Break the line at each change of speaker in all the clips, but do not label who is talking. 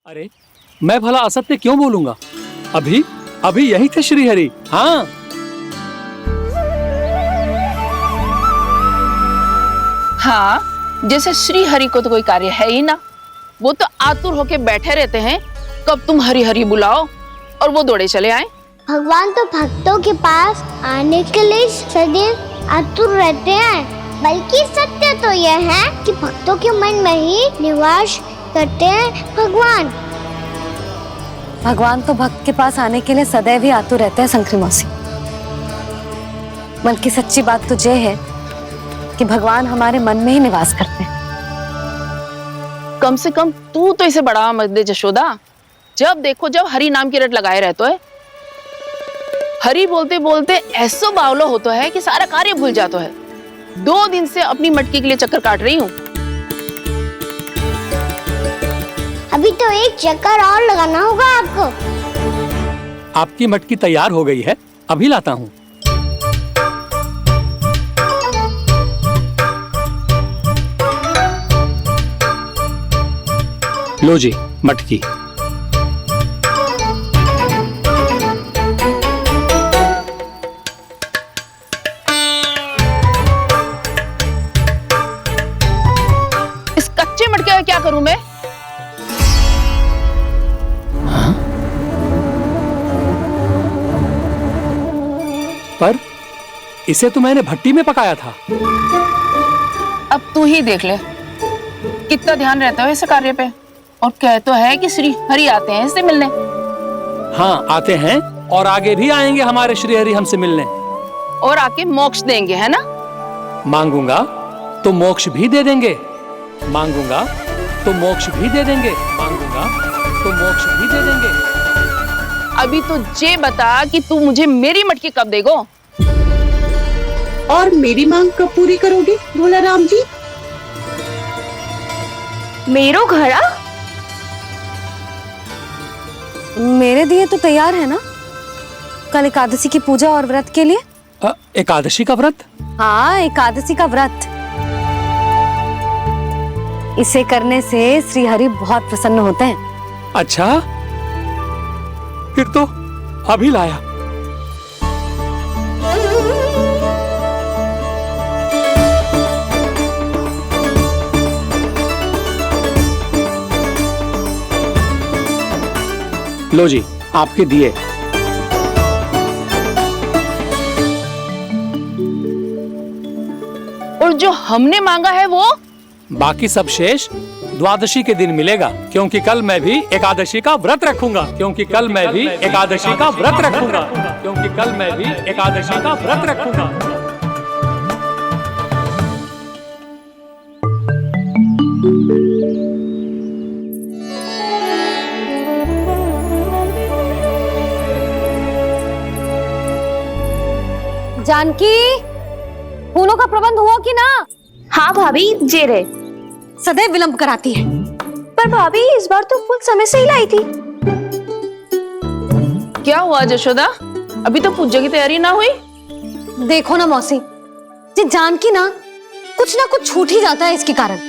अरे मैं भला असत्य क्यों बोलूंगा? अभी अभी यही थे श्रीहरि। हाँ,
हाँ, जैसे श्री हरि को तो कोई कार्य है ही ना। वो तो आतुर होके बैठे रहते हैं कब तुम हरि हरि बुलाओ और वो दौड़े चले आए।
भगवान तो भक्तों के पास आने के लिए सदैव आतुर रहते हैं। बल्कि सत्य तो यह है कि भक्तों के मन में ही निवास करते हैं भगवान।
भगवान तो भक्त के पास आने के लिए सदैव ही आतुर रहते हैं शंकरी मौसी। बल्कि सच्ची बात तो यह है कि भगवान हमारे मन में ही निवास करते हैं।
कम से कम तू तो इसे बढ़ावा मत दे जशोदा। जब देखो जब हरि नाम की रट लगाए रहते है। हरि बोलते बोलते ऐसो बावलो होता है कि सारा कार्य भूल जाता है। 2 दिन से अपनी मटकी के लिए चक्कर काट रही हूँ।
अभी तो एक चक्कर और लगाना होगा आपको।
आपकी मटकी तैयार हो गई है, अभी लाता हूँ। लो जी मटकी।
इस कच्चे मटके का क्या करूं मैं?
पर इसे तो मैंने भट्टी में पकाया था।
अब तू ही देख ले कितना ध्यान रहता है इस कार्य पे। और कह तो है कि श्री हरि आते हैं इससे मिलने।
हाँ आते हैं और आगे भी आएंगे हमारे श्रीहरि हमसे मिलने।
और आके मोक्ष देंगे, है ना?
मांगूंगा तो मोक्ष भी दे देंगे, मांगूंगा तो मोक्ष भी दे देंगे, मांगूंगा तो मोक्ष भी दे देंगे।
अभी तो ये बता कि तू मुझे मेरी मटकी कब देगो?
और मेरी मांग कब पूरी करोगे भोला राम जी?
मेरो घड़ा
मेरे दिए तो तैयार है ना कल एकादशी की पूजा और व्रत के लिए।
एकादशी का व्रत?
हाँ, एकादशी का व्रत। इसे करने से श्री हरि बहुत प्रसन्न होते हैं।
अच्छा, फिर तो अभी लाया। लो जी आपके दिए।
और जो हमने मांगा है वो?
बाकी सब शेष द्वादशी के दिन मिलेगा, क्योंकि कल मैं भी एकादशी का व्रत रखूंगा, क्योंकि कल मैं भी एकादशी का व्रत रखूंगा, क्योंकि कल मैं भी एकादशी का व्रत रखूंगा।
जानकी, फूलों का प्रबंध हुआ कि ना?
हाँ भाभी, जे रे।
सदैव विलंब कराती है।
पर भाभी इस बार तो फूल समय से ही लाई थी।
क्या हुआ जशोदा? अभी तो पूजा की तैयारी ना हुई?
देखो ना मौसी, ये जानकी ना कुछ छूट ही जाता है इसके कारण।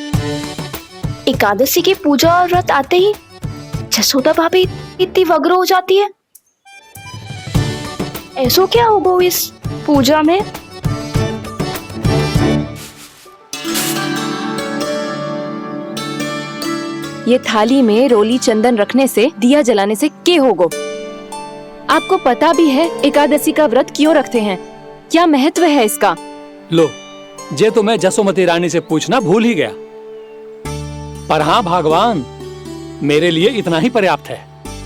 एकादशी की पूजा और व्रत आते ही जसोदा भाभी इतनी वग्र हो जाती है। ऐसो क्या होगा इस पूजा में?
ये थाली में रोली चंदन रखने से, दिया जलाने से के होगो? आपको पता भी है एकादशी का व्रत क्यों रखते हैं? क्या महत्व है इसका?
लो, जे तो मैं जसोमती रानी से पूछना भूल ही गया। पर हाँ भगवान, मेरे लिए इतना ही पर्याप्त है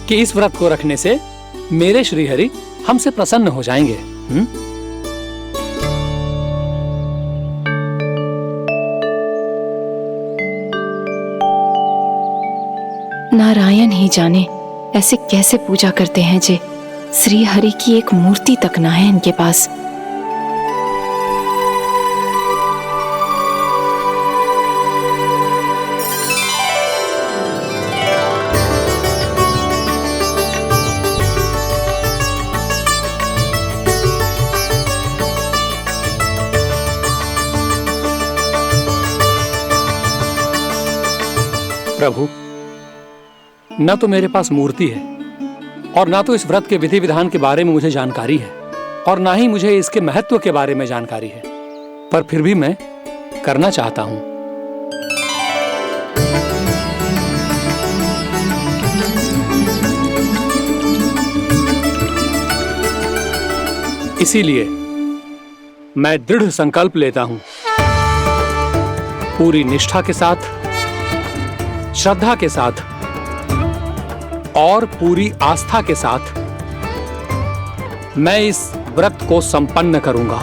कि इस व्रत को रखने से मेरे श्रीहरि हमसे प्रसन्न हो जाएंगे।
नारायण ही जाने ऐसे कैसे पूजा करते हैं जे श्री हरि की एक मूर्ति तक ना है इनके पास।
प्रभु, न तो मेरे पास मूर्ति है और ना तो इस व्रत के विधि विधान के बारे में मुझे जानकारी है और ना ही मुझे इसके महत्व के बारे में जानकारी है, पर फिर भी मैं करना चाहता हूं। इसीलिए मैं दृढ़ संकल्प लेता हूं, पूरी निष्ठा के साथ, श्रद्धा के साथ और पूरी आस्था के साथ मैं इस व्रत को संपन्न करूंगा।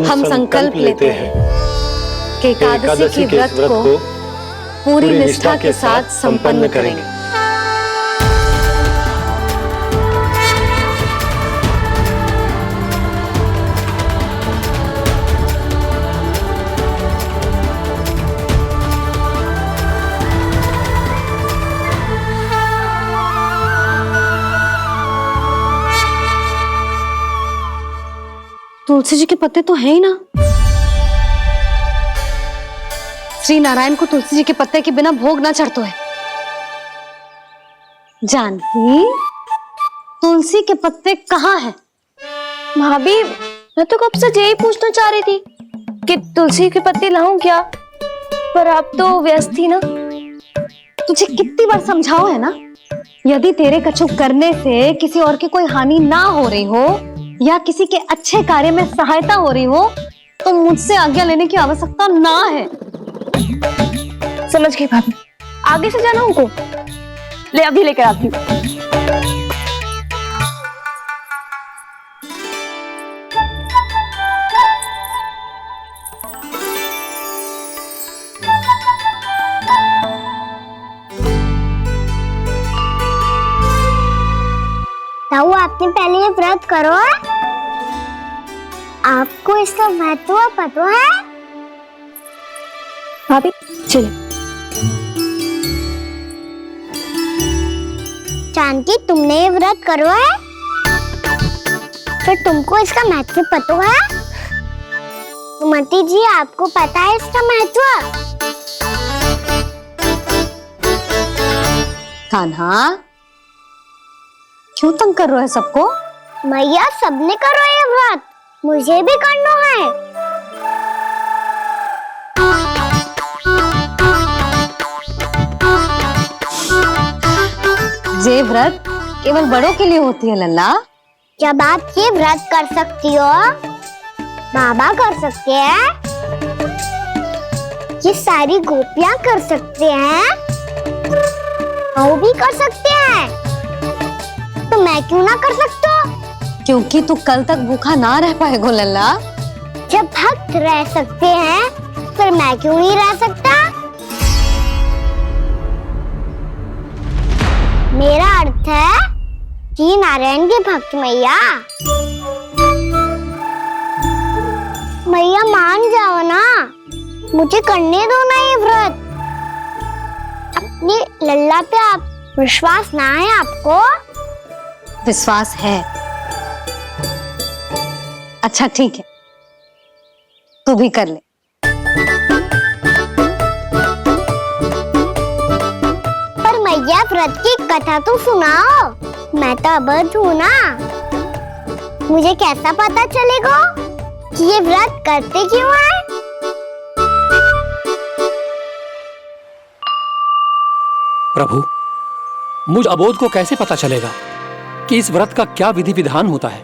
हम संकल्प लेते हैं कि एकादशी के व्रत को पूरी निष्ठा के साथ संपन्न करेंगे। तुलसी जी के पत्ते तो हैं ही ना। श्री नारायण को तुलसी जी के पत्ते के बिना भोग ना चढ़तो है। जानकी, तुलसी के पत्ते कहाँ हैं?
भाभी, मैं तो कब से यही पूछना चाह रही थी कि तुलसी के पत्ते लाऊं क्या, पर आप तो व्यस्त थी ना।
तुझे कितनी बार समझाओ है ना, यदि तेरे कछु करने से किसी और की कोई हानि ना हो रही हो या किसी के अच्छे कार्य में सहायता हो रही हो तो मुझसे आज्ञा लेने की आवश्यकता ना है।
समझ गई भाभी, आगे से जाना उनको। ले अभी लेकर आती हूँ।
ताऊ, आपने पहले ये व्रत करो है? आपको इसका महत्व पता है?
भाभी चले।
जानकी, तुमने ये व्रत करो है? फिर तुमको इसका महत्व पता है? सुमति जी, आपको पता है इसका महत्व?
कान्हा, क्यों तंग कर रहे हो सबको?
मैया, सबने करो ये व्रत, मुझे भी करना है।
ये व्रत केवल बड़ों के लिए होती है लल्ला।
जब आप ये व्रत कर सकती हो, बाबा कर सकते हैं, ये सारी गोपियां कर सकते हैं, वो भी कर सकते हैं, तो मैं क्यों ना कर सकता?
क्योंकि तू कल तक भूखा ना रह पाएगो लल्ला।
जब भक्त रह सकते हैं, फिर मैं क्यों नहीं रह सकता? मेरा अर्थ है कि नारायण के भक्त मैया, मैया मान जाओ ना, मुझे करने दो ना ये व्रत। अपनी लल्ला पे आप विश्वास ना है आपको?
विश्वास है। अच्छा ठीक है, तू भी कर ले।
पर मैया, व्रत की कथा तो सुनाओ, मैं तो अबध हूँ ना, मुझे कैसा पता चलेगा कि ये व्रत करते क्यों है?
प्रभु, मुझ अबोध को कैसे पता चलेगा कि इस व्रत का क्या विधि विधान होता है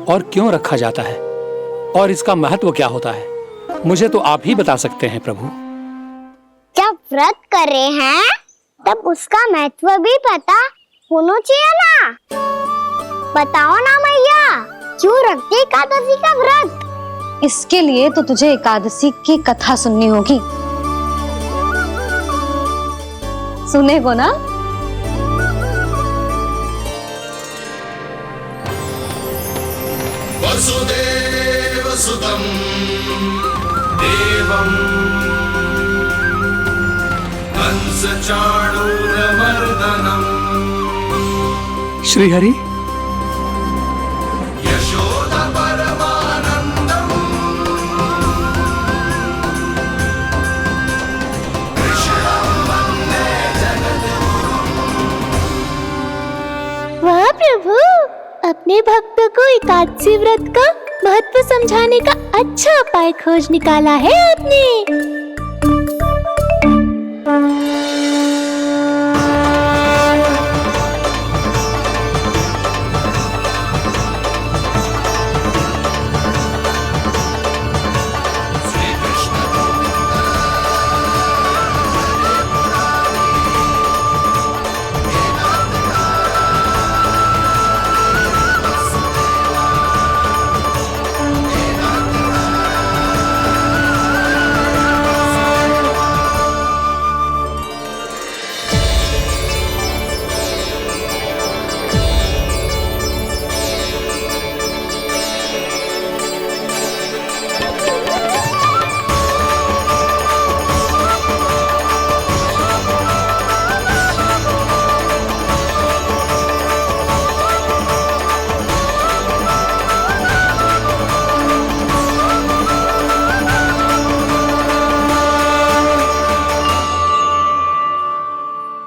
और क्यों रखा जाता है और इसका महत्व क्या होता है? मुझे तो आप ही बता सकते हैं प्रभु।
जब व्रत कर रहे हैं तब उसका महत्व भी पता होना चाहिए ना। बताओ ना मैया, क्यों रखते एकादशी का व्रत?
इसके लिए तो तुझे एकादशी की कथा सुननी होगी। सुनेगो ना?
वसुदेव सुतं देवं कंस चाणूरमर्दनम्
श्रीहरि,
यशोदा परमानंदम्
मैंने भक्तों को एकादशी व्रत का महत्व समझाने का अच्छा उपाय खोज निकाला है आपने।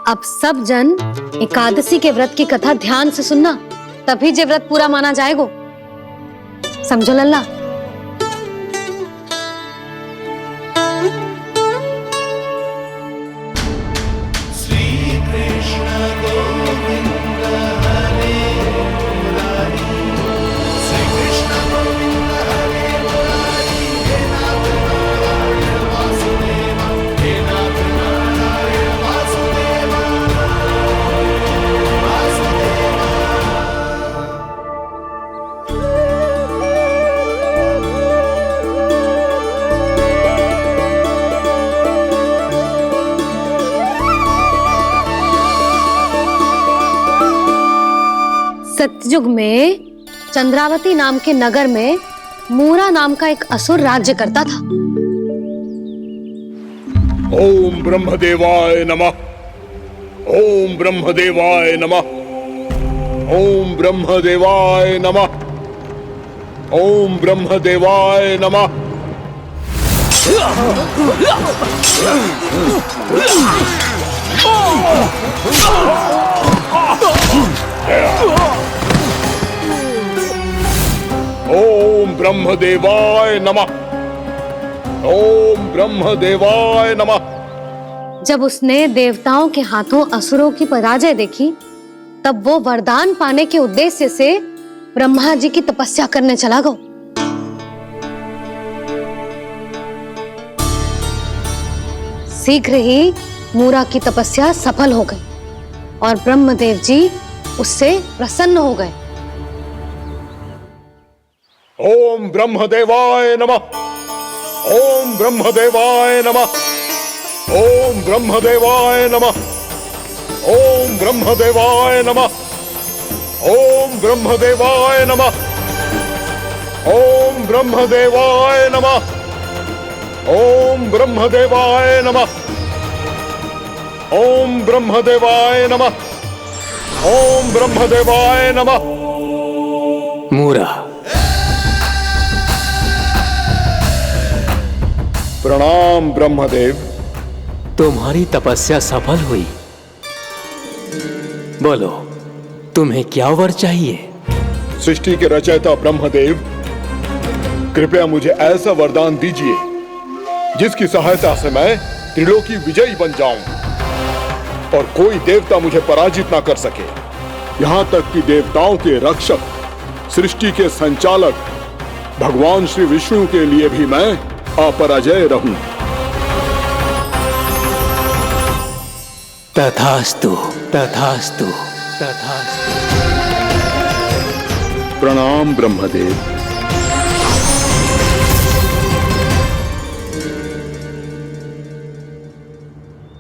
अब सब जन एकादशी के व्रत की कथा ध्यान से सुनना, तभी जे व्रत पूरा माना जाएगा। समझो लल्ला। सतयुग में चंद्रावती नाम के नगर में मूरा नाम का एक असुर राज्य करता था।
ओम ब्रह्मदेवाय नमः। ओम ब्रह्मदेवाय नमः। ओम ब्रह्मदेवाय नमः। ओम ब्रह्मदेवाय नमः। ओम ब्रह्मदेवाय नमः। ओम ब्रह्मदेवाय नमः।
जब उसने देवताओं के हाथों असुरों की पराजय देखी, तब वो वरदान पाने के उद्देश्य से ब्रह्मा जी की तपस्या करने चला गया। शीघ्र ही मूरा की तपस्या सफल हो गई और ब्रह्मदेव जी उससे प्रसन्न हो गए।
ओम ब्रह्मदेवाय नमः। ओम ब्रह्मदेवाय नमः। ओम ब्रह्मदेवाय नमः। ओम ब्रह्मदेवाय नमः। ओम ब्रह्मदेवाय नमः। ओम ब्रह्मदेवाय नमः। ओम ब्रह्मदेवाय नमः। ओम ब्रह्मदेवाय नमः। ओम ब्रह्मदेवाय नमः।
मूरा,
प्रणाम ब्रह्मदेव।
तुम्हारी तपस्या सफल हुई। बोलो, तुम्हें क्या वर चाहिए?
सृष्टि के रचयिता ब्रह्मदेव, कृपया मुझे ऐसा वरदान दीजिए जिसकी सहायता से मैं त्रिलोकी विजयी बन जाऊं और कोई देवता मुझे पराजित ना कर सके। यहां तक कि देवताओं के रक्षक, सृष्टि के संचालक भगवान श्री विष्णु के लिए भी मैं अपराजय रहूं।
तथास्तु, तथास्तु, तथास्तु।
प्रणाम ब्रह्मदेव।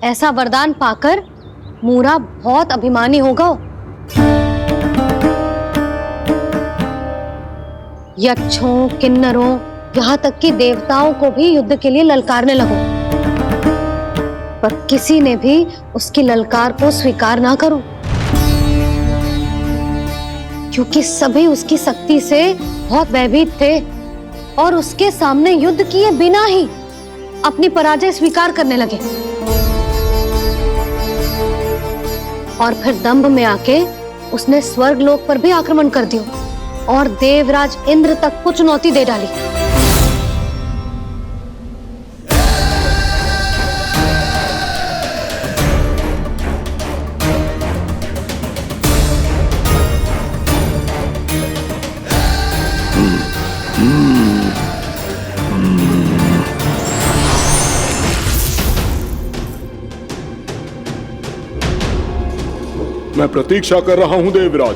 ऐसा वरदान पाकर मूरा बहुत अभिमानी होगा। यक्षों, किन्नरों, यहाँ तक कि देवताओं को भी युद्ध के लिए ललकारने लगो, पर किसी ने भी उसकी ललकार को स्वीकार ना करो, क्योंकि सभी उसकी शक्ति से बहुत भयभीत थे और उसके सामने युद्ध किए बिना ही अपनी पराजय स्वीकार करने लगे और फिर दंभ में आके उसने स्वर्ग लोक पर भी आक्रमण कर दिया और देवराज इंद्र तक को चुनौती दे डाली।
मैं प्रतीक्षा कर रहा हूं देवराज,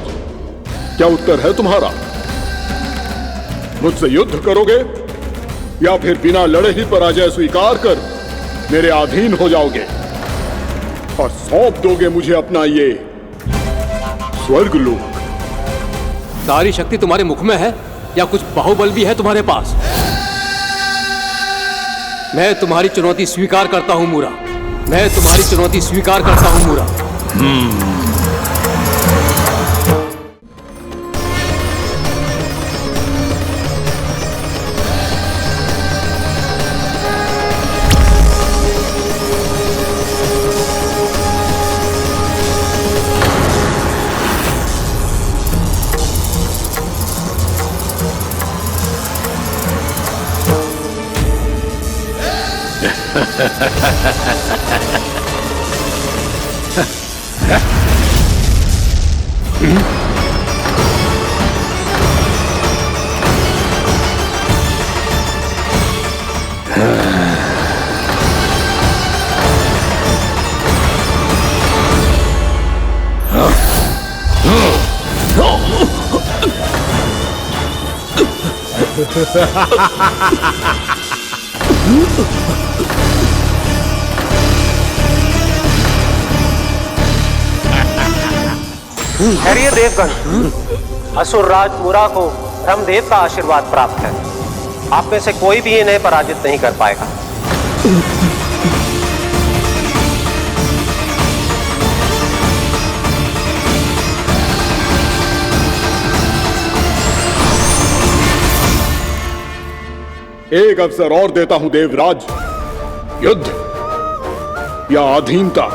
क्या उत्तर है तुम्हारा? मुझसे युद्ध करोगे या फिर बिना लड़े ही पराजय स्वीकार कर मेरे अधीन हो जाओगे और सौंप दोगे मुझे अपना ये स्वर्ग लोक?
सारी शक्ति तुम्हारे मुख में है या कुछ बाहुबल भी है तुम्हारे पास? मैं तुम्हारी चुनौती स्वीकार करता हूं मूरा, मैं तुम्हारी चुनौती स्वीकार करता हूं मूरा।
खैरिए देवगण, असुरराज मुरा को ब्रह्मदेव का आशीर्वाद प्राप्त है। आप में से कोई भी इन्हें पराजित नहीं कर पाएगा।
एक अवसर और देता हूं देवराज, युद्ध या अधीनता,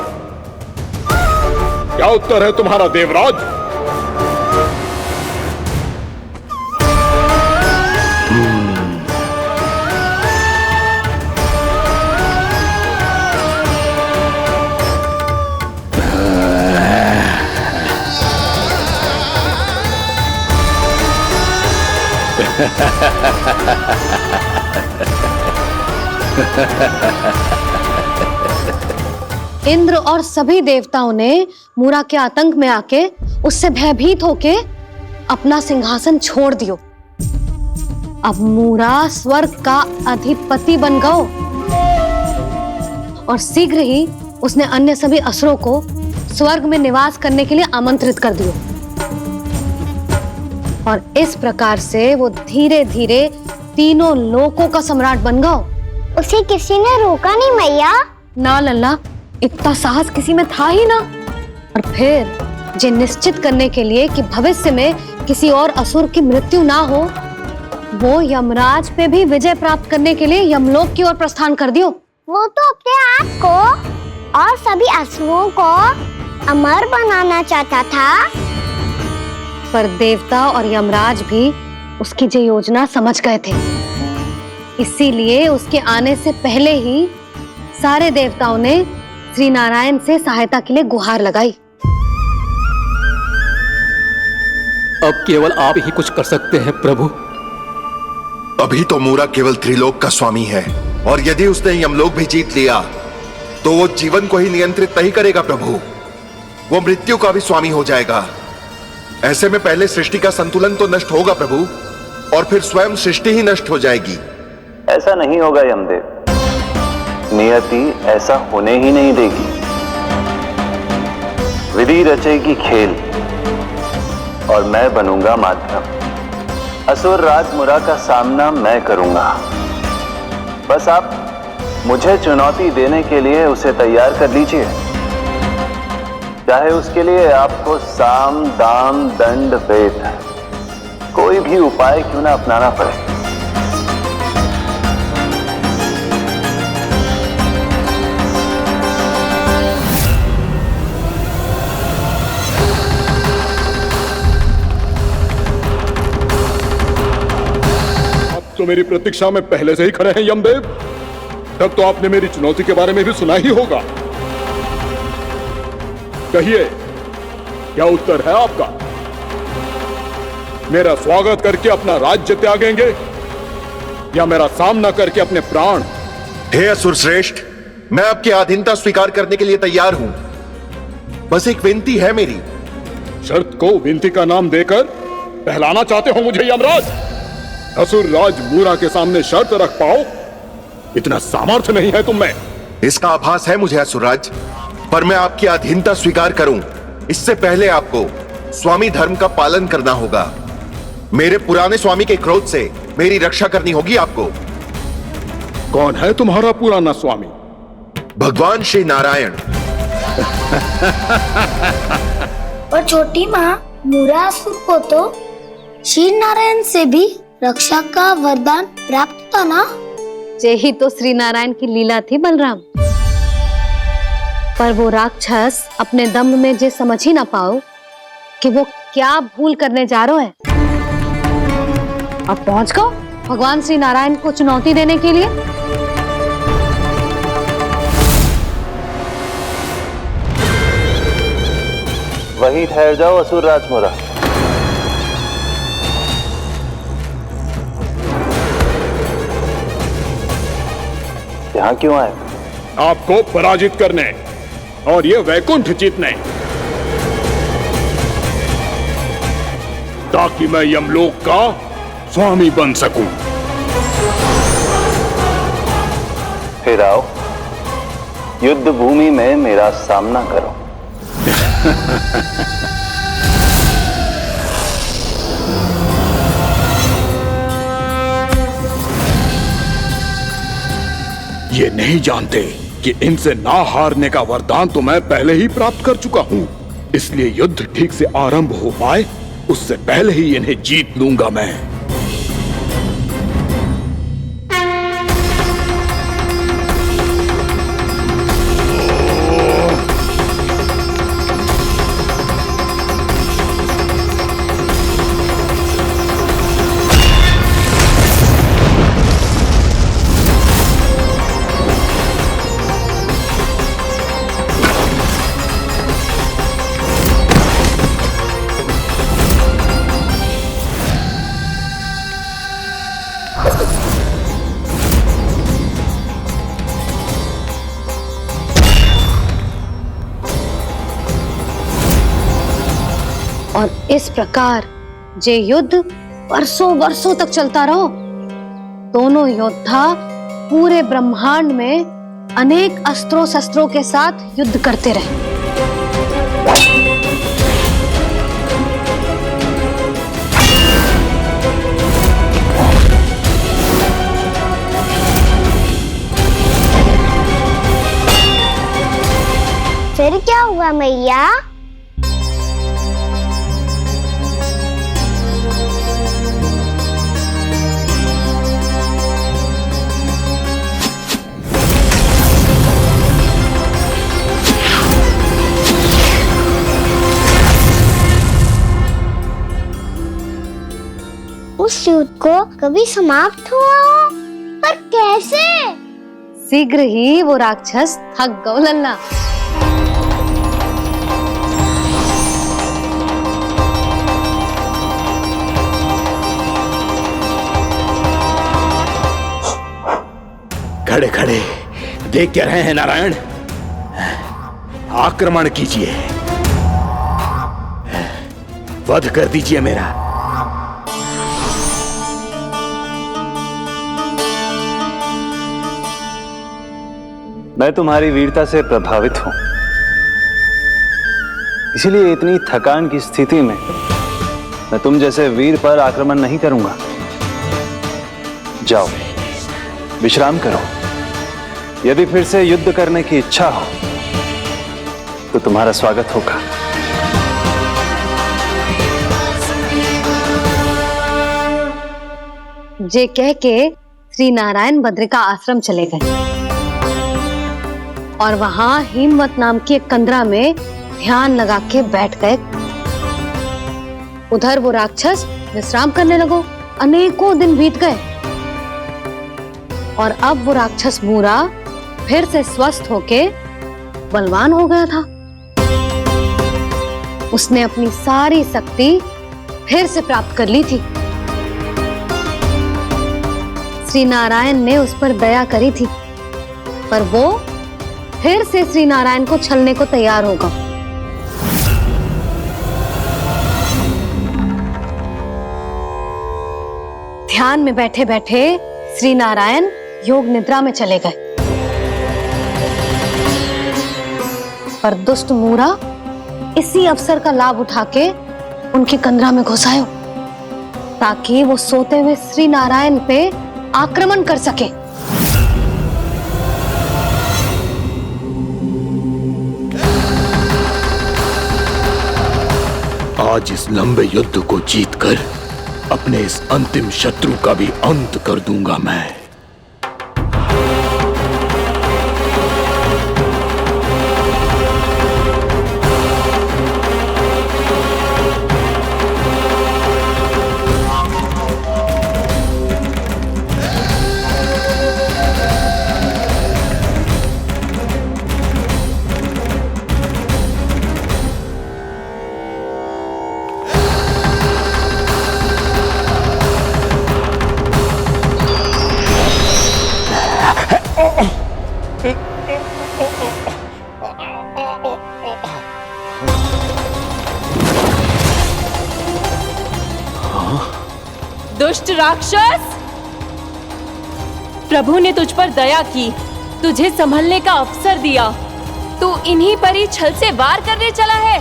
क्या उत्तर है तुम्हारा देवराज?
इंद्र और सभी देवताओं ने मूरा के आतंक में आके उससे भयभीत होके अपना सिंहासन छोड़ दियो। अब मूरा स्वर्ग का अधिपति बन गयो और शीघ्र ही उसने अन्य सभी असुरों को स्वर्ग में निवास करने के लिए आमंत्रित कर दियो। और इस प्रकार से वो धीरे धीरे तीनों लोकों का सम्राट बन गयो।
उसे किसी ने रोका नहीं मैया?
ना लल्ला, इतना साहस किसी में था ही ना। और फिर जे निश्चित करने के लिए कि भविष्य में किसी और असुर की मृत्यु ना हो, वो यमराज पे भी विजय प्राप्त करने के लिए यमलोक की ओर प्रस्थान कर दियो।
वो तो अपने आप को और सभी असुरों को अमर बनाना चाहता था।
पर देवता और यमराज भी उसकी जो योजना समझ गए थे, इसीलिए उसके आने से पहले ही सारे देवताओं ने श्री नारायण से सहायता के लिए गुहार लगाई।
अब केवल आप ही कुछ कर सकते हैं प्रभु।
अभी तो मूरा केवल त्रिलोक का स्वामी है, और यदि उसने यमलोक भी जीत लिया तो वो जीवन को ही नियंत्रित नहीं करेगा प्रभु, वो मृत्यु का भी स्वामी हो जाएगा। ऐसे में पहले सृष्टि का संतुलन तो नष्ट होगा प्रभु, और फिर स्वयं सृष्टि ही नष्ट हो जाएगी।
ऐसा नहीं होगा यमदेव, नियति ऐसा होने ही नहीं देगी। विधि रचेगी खेल और मैं बनूंगा माध्यम। असुर राज मुरा का सामना मैं करूंगा। बस आप मुझे चुनौती देने के लिए उसे तैयार कर लीजिए, चाहे उसके लिए आपको साम दाम दंड भेद कोई भी उपाय क्यों ना अपनाना पड़े।
तो मेरी प्रतीक्षा में पहले से ही खड़े हैं यमदेव। तब तो आपने मेरी चुनौती के बारे में भी सुना ही होगा। कहिए, क्या उत्तर है आपका? मेरा स्वागत करके अपना राज्य त्यागेंगे या मेरा सामना करके अपने प्राण?
हे असुर श्रेष्ठ, मैं आपकी अधीनता स्वीकार करने के लिए तैयार हूं। बस एक विनती है मेरी।
शर्त को विनती का नाम देकर पहलाना चाहते हो मुझे यमराज? असुर राज मूरा के सामने शर्त रख पाओ, इतना सामर्थ्य नहीं है तुम में।
इसका आभास है मुझे असुरराज, पर मैं आपकी अधीनता स्वीकार करूं इससे पहले आपको स्वामी धर्म का पालन करना होगा। मेरे पुराने स्वामी के क्रोध से मेरी रक्षा करनी होगी आपको।
कौन है तुम्हारा पुराना स्वामी?
भगवान श्री नारायण।
और छोटी माँ मूरासुर को तो श्री नारायण से भी रक्षा का वरदान प्राप्त था ना?
यही तो श्री नारायण की लीला थी बलराम। पर वो राक्षस अपने दम में जे समझ ही ना पाओ कि वो क्या भूल करने जा रहा है। अब पहुंच गो भगवान श्री नारायण को चुनौती देने के लिए।
वहीं ठहर जाओ असुर राज मूरा। यहाँ क्यों आए?
आपको पराजित करने और ये वैकुंठ जीतने, ताकि मैं यमलोक का स्वामी बन सकूं।
फिर आओ, युद्ध भूमि में मेरा सामना करो।
ये नहीं जानते कि इनसे ना हारने का वरदान तो मैं पहले ही प्राप्त कर चुका हूं, इसलिए युद्ध ठीक से आरंभ हो पाए उससे पहले ही इन्हें जीत लूंगा मैं।
और इस प्रकार जे युद्ध वर्षों वर्षों तक चलता रहो। दोनों योद्धा पूरे ब्रह्मांड में अनेक अस्त्रों शस्त्रों के साथ युद्ध करते रहे।
फिर क्या हुआ मैया? उस युद्ध को कभी समाप्त हुआ हो, पर कैसे?
शीघ्र ही वो राक्षस थक गौ लल्ला।
खड़े खड़े देख क्या रहे हैं नारायण? आक्रमण कीजिए, वध कर दीजिए मेरा।
मैं तुम्हारी वीरता से प्रभावित हूं, इसीलिए इतनी थकान की स्थिति में मैं तुम जैसे वीर पर आक्रमण नहीं करूंगा। जाओ विश्राम करो। यदि फिर से युद्ध करने की इच्छा हो तो तुम्हारा स्वागत होगा।
जे कह के श्री नारायण बद्रिका आश्रम चले गए और वहां हिम्मत नाम की एक कंदरा में ध्यान लगा के बैठ गए। उधर वो राक्षस विश्राम करने लगो। अनेकों दिन बीत गए और अब वो राक्षस मूरा फिर से स्वस्थ होके बलवान हो गया था। उसने अपनी सारी शक्ति फिर से प्राप्त कर ली थी। श्री नारायण ने उस पर दया करी थी, पर वो फिर से श्री नारायण को छलने को तैयार होगा। ध्यान में बैठे बैठे श्री नारायण योग निद्रा में चले गए, पर दुष्ट मूरा इसी अवसर का लाभ उठा के उनकी कंदरा में घुस आयो, ताकि वो सोते हुए श्री नारायण पे आक्रमण कर सके।
आज इस लंबे युद्ध को जीतकर अपने इस अंतिम शत्रु का भी अंत कर दूंगा मैं।
दुष्ट राक्षस, प्रभु ने तुझ पर दया की, तुझे संभलने का अवसर दिया। तू इन्हीं पर ही छल से वार करने चला है।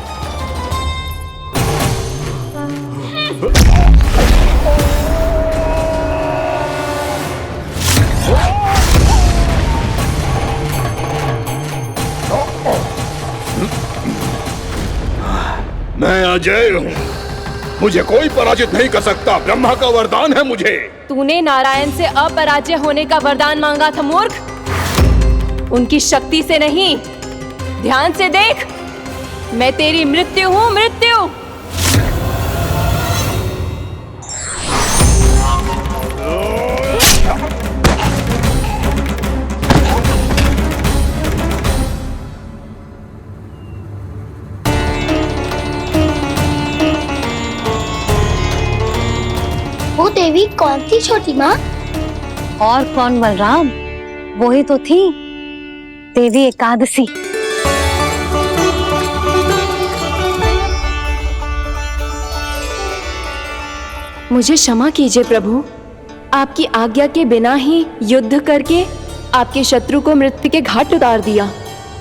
मैं अजय हूँ, मुझे कोई पराजित नहीं कर सकता। ब्रह्मा का वरदान है मुझे।
तूने नारायण से अपराजय होने का वरदान मांगा था मूर्ख, उनकी शक्ति से नहीं। ध्यान से देख, मैं तेरी मृत्यु हूँ, मृत्यु।
वो देवी कौन थी छोटी माँ?
और कौन बलराम, वही तो थी देवी एकादशी।
मुझे क्षमा कीजिए प्रभु, आपकी आज्ञा के बिना ही युद्ध करके आपके शत्रु को मृत्यु के घाट उतार दिया।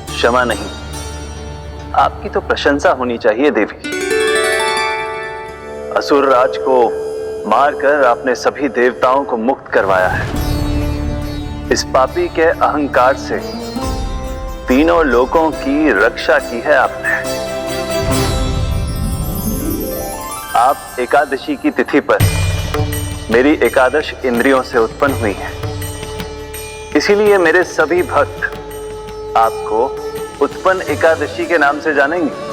क्षमा नहीं, आपकी तो प्रशंसा होनी चाहिए देवी। असुर राज को मारकर आपने सभी देवताओं को मुक्त करवाया है। इस पापी के अहंकार से तीनों लोकों की रक्षा की है आपने। आप एकादशी की तिथि पर मेरी एकादश इंद्रियों से उत्पन्न हुई हैं। इसीलिए मेरे सभी भक्त आपको उत्पन्न एकादशी के नाम से जानेंगे।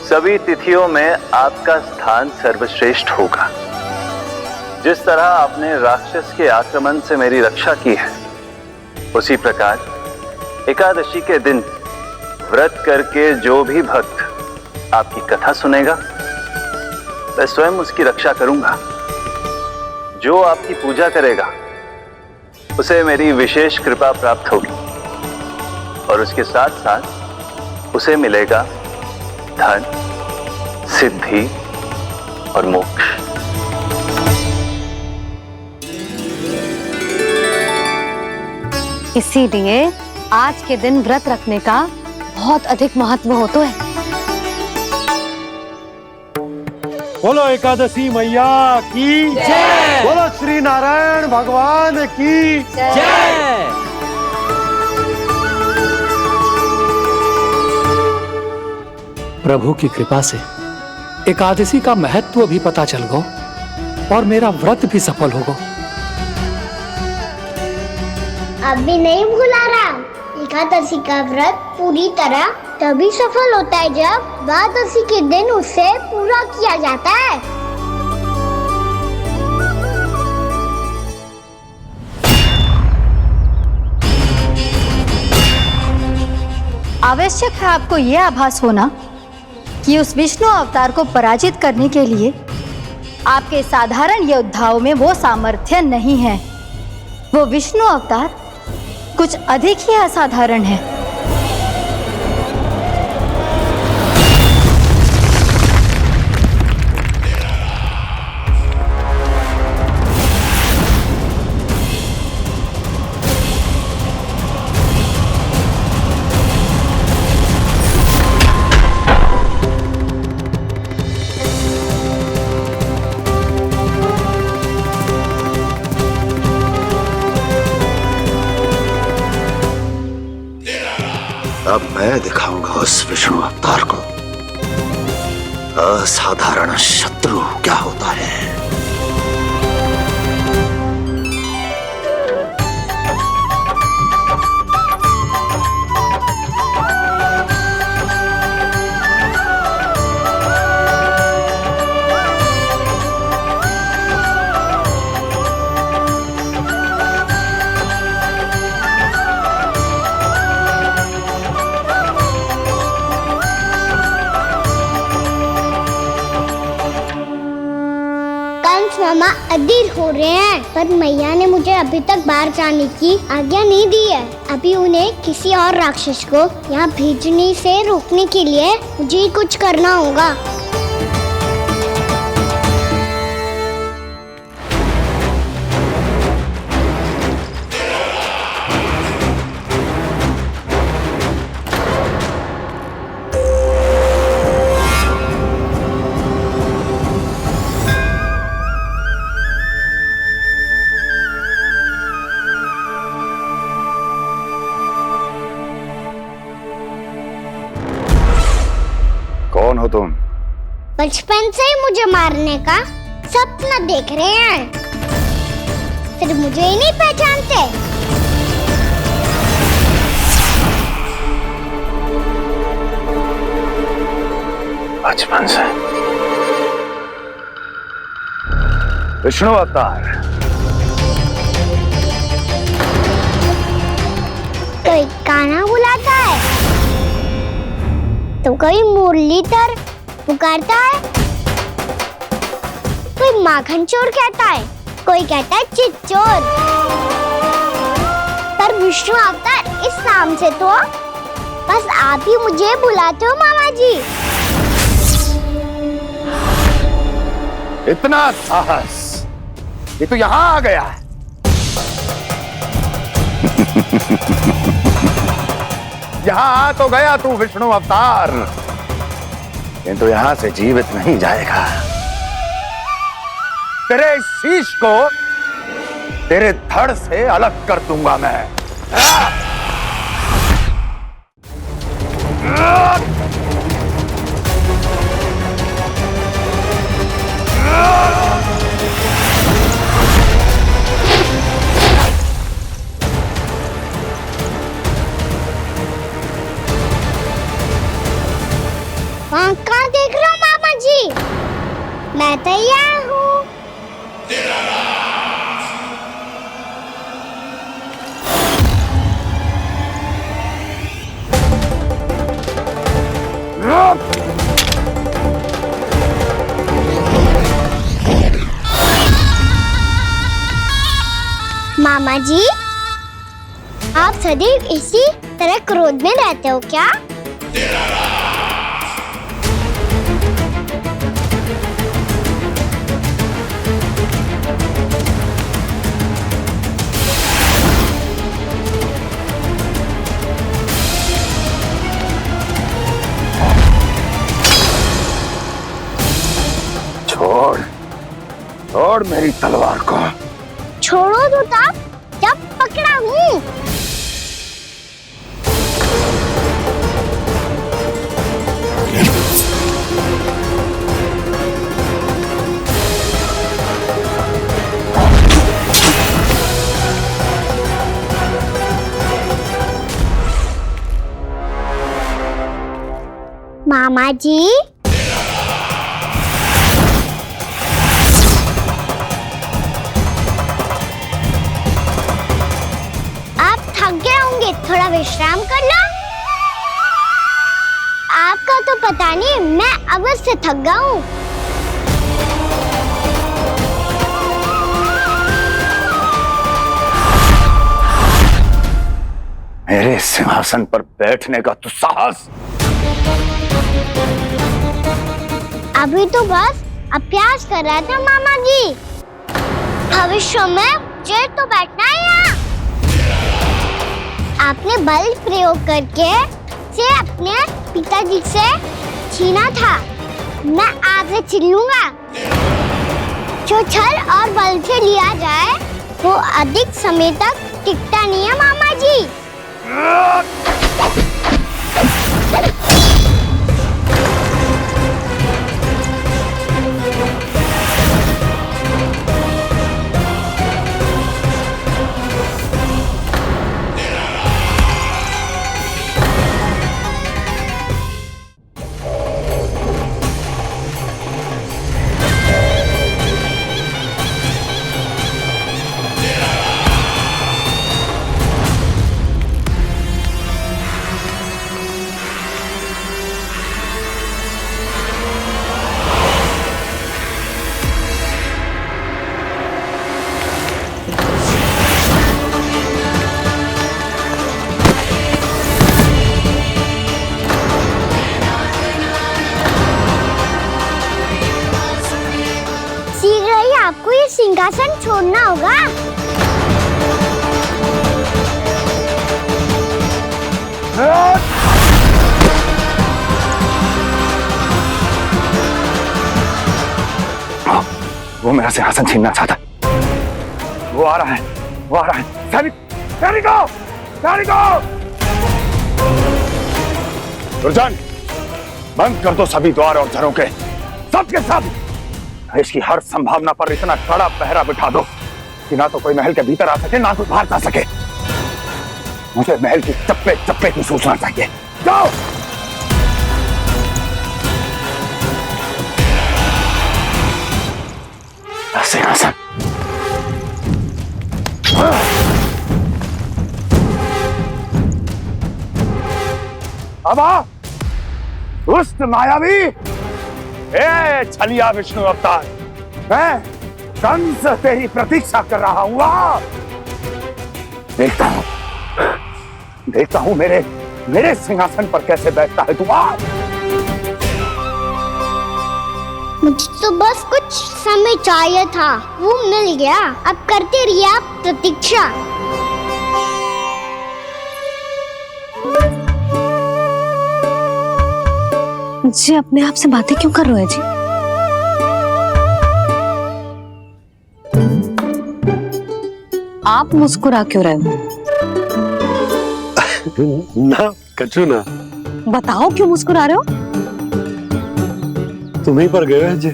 सभी तिथियों में आपका स्थान सर्वश्रेष्ठ होगा। जिस तरह आपने राक्षस के आक्रमण से मेरी रक्षा की है, उसी प्रकार एकादशी के दिन व्रत करके जो भी भक्त आपकी कथा सुनेगा, मैं स्वयं उसकी रक्षा करूंगा। जो आपकी पूजा करेगा, उसे मेरी विशेष कृपा प्राप्त होगी और उसके साथ साथ उसे मिलेगा धन, सिद्धि और मोक्ष।
इसीलिए आज के दिन व्रत रखने का बहुत अधिक महत्व होता है।
बोलो एकादशी मैया की जय। बोलो श्री नारायण भगवान की जय।
प्रभु की कृपा से एकादशी का महत्व भी पता चल गो और मेरा व्रत भी सफल होगा।
अभी नहीं भूला राम, एकादशी का व्रत पूरी तरह तभी सफल होता है जब द्वादशी के दिन उसे पूरा किया जाता है।
आवश्यक है आपको यह आभास होना कि उस विष्णु अवतार को पराजित करने के लिए आपके साधारण योद्धाओं में वो सामर्थ्य नहीं है। वो विष्णु अवतार कुछ अधिक ही असाधारण है।
अब मैं दिखाऊंगा उस विष्णु अवतार को असाधारण शत्रु क्या होता है।
मामा अधीर हो रहे हैं, पर मैया ने मुझे अभी तक बाहर जाने की आज्ञा नहीं दी है। अभी उन्हें किसी और राक्षस को यहाँ भेजने से रोकने के लिए मुझे ही कुछ करना होगा।
कौन हो तुम?
बचपन से ही मुझे मारने का सपना देख रहे हैं, फिर मुझे ही नहीं पहचानते।
बचपन से विष्णु अवतार।
कोई गाना बुलाता है तो कोई मुरलीधर पुकारता है, कोई माखन चोर कहता है, कोई कहता है चिच्चोर। पर विष्णु अवतार इस नाम से तो बस आप ही मुझे बुलाते हो मामा जी।
इतना साहस, ये तो यहाँ आ गया है। यहाँ आ तो गया तू विष्णु अवतार, किंतु यहाँ से जीवित नहीं जाएगा। तेरे इस शीश को तेरे धड़ से अलग कर दूंगा मैं।
वहाँ कहाँ देख रहे हो मामा जी? मैं तैयार हूँ। मामा जी, आप सदैव इसी तरह क्रोध में रहते हो क्या?
छोड़ मेरी तलवार को।
छोड़ो तो तब जब पकड़ा हूँ। मामा जी, थोड़ा विश्राम कर लो। का तो पता नहीं, मैं अवश्य से थक गया हूँ।
मेरे सिंहासन पर बैठने का तो साहस।
अभी तो बस अभ्यास कर रहा था मामा जी। भविष्य में मुझे तो बैठना है यहाँ। आपने बल प्रयोग करके से अपने पिताजी से छीना था। मैं आपसे छीन लूंगा। जो छल और बल से लिया जाए वो अधिक समय तक टिकता नहीं है मामा जी। आपको ये सिंहासन छोड़ना होगा।
वो मेरा सिंहासन छीनना चाहता। वो आ रहा है, वो आ रहा है। सैनिकों! दुर्जन, बंद कर दो सभी द्वार और झरों के, सबके सब। इसकी हर संभावना पर इतना कड़ा पहरा बिठा दो कि ना तो कोई महल के भीतर आ सके, ना कोई बाहर जा सके। मुझे महल की चप्पे चप्पे की सूचना चाहिए। जाओ। सिंहासन। अब आ, दुष्ट मायावी, छलिया विष्णु अवतार, मैं कंस तेरी प्रतीक्षा कर रहा हूँ। देखता हूँ मेरे सिंहासन पर कैसे बैठता है तू।
मुझे तो बस कुछ समय चाहिए था, वो मिल गया। अब करते रहिए आप प्रतीक्षा।
जी अपने आप से बातें क्यों कर रहे हैं जी? आप मुस्कुरा क्यों रहे हो?
ना कचू ना।
बताओ क्यों मुस्कुरा रहे हो?
तुम ही पर गए हैं जी।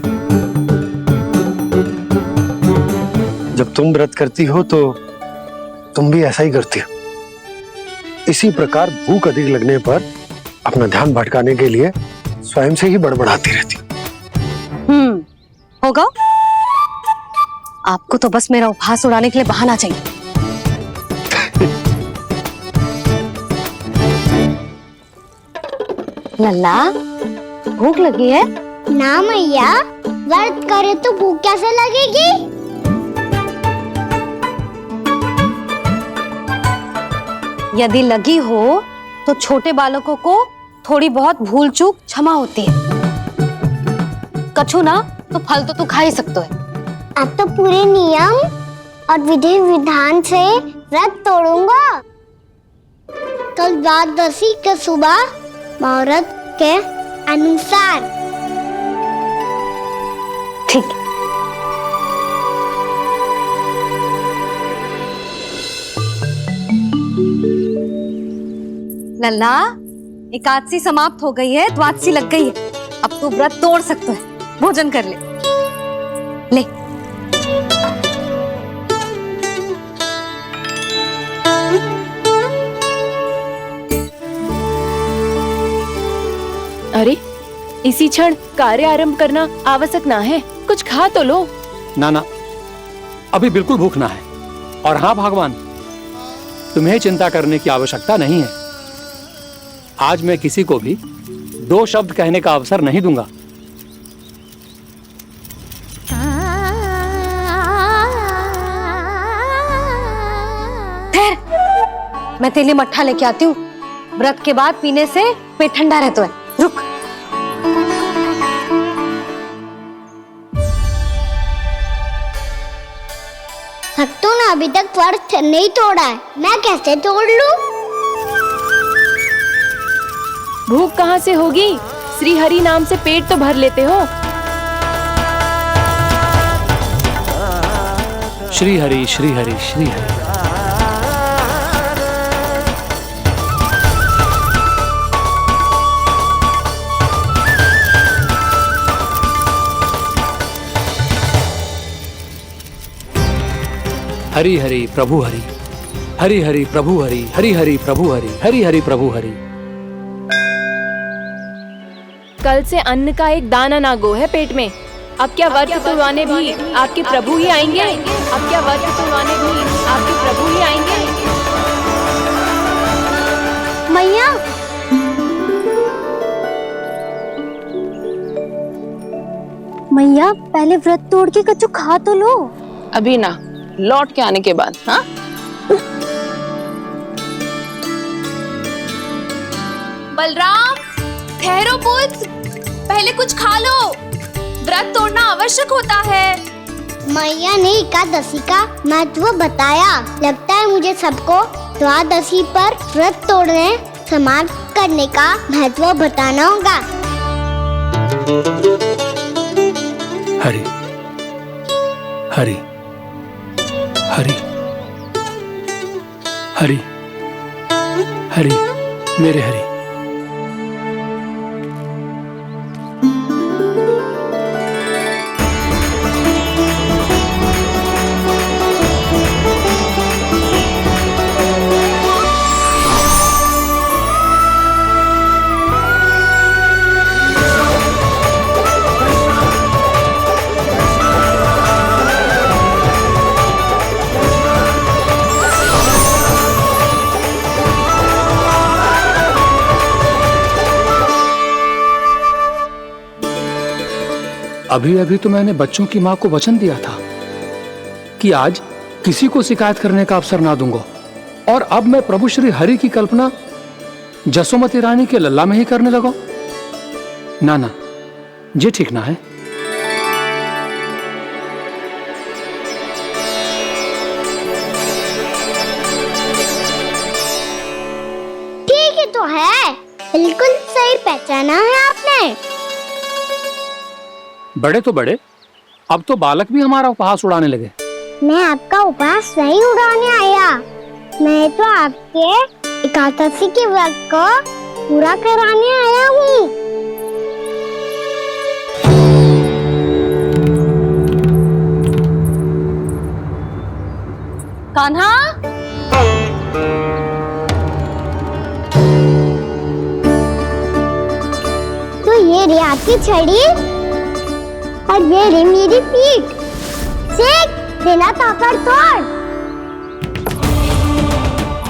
जब तुम व्रत करती हो तो तुम भी ऐसा ही करती हो। इसी प्रकार भूख अधिक लगने पर अपना ध्यान भटकाने के लिए स्वयं से ही बड़बड़ाती रहती।
होगा। आपको तो बस मेरा उपहास उड़ाने के लिए बहाना चाहिए। लल्ला, भूख लगी है?
ना मैया, व्रत करे तो भूख कैसे लगेगी?
यदि लगी हो तो छोटे बालकों को थोड़ी बहुत भूल चूक क्षमा होती है। कछु ना तो फल तो तू खा ही सकते है।
अब तो पूरे नियम और विधि विधान से व्रत तोड़ूंगा। कल द्वादशी के सुबह मुहूर्त के अनुसार।
ठीक है। लल्ला, एकादशी समाप्त हो गई है, द्वादशी लग गई है। अब तू व्रत तोड़ सकते है। भोजन कर ले। ले।
अरे, इसी क्षण कार्य आरंभ करना आवश्यक ना है। कुछ खा तो लो।
ना, अभी बिल्कुल भूख ना है। और हाँ भगवान, तुम्हें चिंता करने की आवश्यकता नहीं है। आज मैं किसी को भी दो शब्द कहने का अवसर नहीं दूंगा।
मैं तेरे लिए मट्ठा लेके आती हूँ। व्रत के बाद पीने से पेट ठंडा रहता है। रुक।
भक्तों ने अभी तक व्रत नहीं तोड़ा है, मैं कैसे तोड़ लूं?
भूख कहाँ से होगी? श्री हरि नाम से पेट तो भर लेते हो।
श्री हरि श्री हरि श्री हरि। हरि हरि प्रभु हरि, हरि हरि प्रभु हरि, हरि हरि प्रभु हरि, हरि हरि प्रभु हरि।
कल से अन्न का एक दाना ना गो है पेट में। अब क्या व्रत तुड़वाने भी आपके प्रभु ही आएंगे? अब क्या व्रत तुड़वाने भी आपके प्रभु ही आएंगे?
मैया,
मैया पहले व्रत तोड़ के कच्चू खा तो लो।
अभी ना, लौट के आने के बाद। हाँ,
बलराम ठहरो पुत्र, पहले कुछ खा लो। व्रत तोड़ना आवश्यक होता है।
मैया ने एकादशी का महत्व बताया। लगता है मुझे सबको द्वादशी पर व्रत तोड़ने समाप्त करने का महत्व बताना होगा।
हरि हरि हरि हरि हरि मेरे हरि। अभी अभी तो मैंने बच्चों की मां को वचन दिया था कि आज किसी को शिकायत करने का अवसर ना दूंगा, और अब मैं प्रभु श्री हरि की कल्पना जसोमती रानी के लल्ला में ही करने लगा। ना ना, ये ठीक ना है।
ठीक ही तो है, बिल्कुल सही पहचाना है आपने।
बड़े तो बड़े, अब तो बालक भी हमारा उपहास उड़ाने लगे।
मैं आपका उपहास नहीं उड़ाने आया, मैं तो आपके एकादशी के व्रत को पूरा कराने आया हूँ।
कान्हा,
तो ये रे आपकी छड़ी और ये रे मेरी पीठ। सेक देना तापड़ तोड़।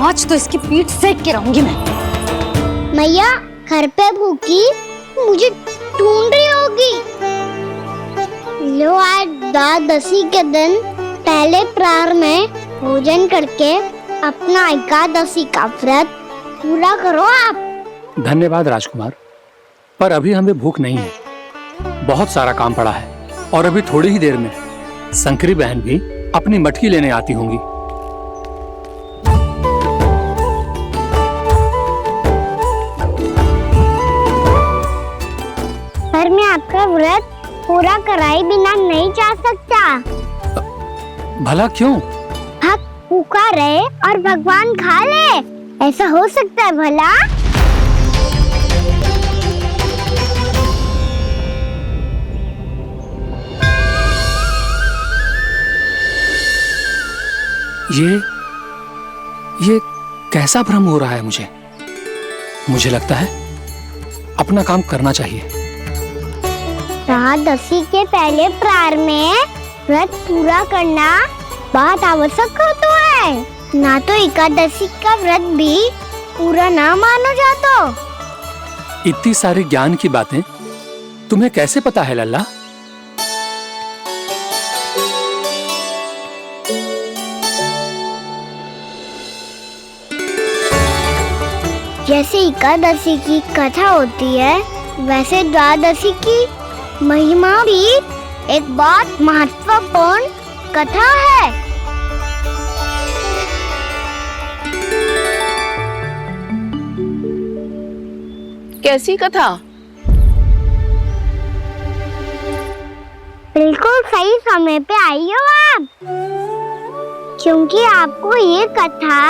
आज तो इसकी पीठ सेक के रहूंगी मैं।
मैया घर पे भूखी मुझे ढूंढ रही होगी। लो, आज द्वादशी के दिन पहले प्रहर में भोजन करके अपना एकादशी का व्रत पूरा करो आप।
धन्यवाद राजकुमार, पर अभी हमें भूख नहीं है। बहुत सारा काम पड़ा है, और अभी थोड़ी ही देर में शंकरी बहन भी अपनी मटकी लेने आती होंगी।
पर मैं आपका व्रत पूरा कराए बिना नहीं जा सकता।
भला क्यों?
भक्त भूखा रहे और भगवान खा ले, ऐसा हो सकता है भला?
ये कैसा भ्रम हो रहा है मुझे? मुझे लगता है अपना काम करना चाहिए।
द्वादशी के पहले प्रहर में व्रत पूरा करना बहुत आवश्यक होता है, ना तो एकादशी का व्रत भी पूरा ना मानो जातो।
इतनी सारी ज्ञान की बातें तुम्हें कैसे पता है लल्ला?
जैसे एकादशी की कथा होती है, वैसे द्वादशी की महिमा भी एक बहुत महत्वपूर्ण कथा है।
कैसी कथा?
बिल्कुल सही समय पे आई हो आप, क्योंकि आपको ये कथा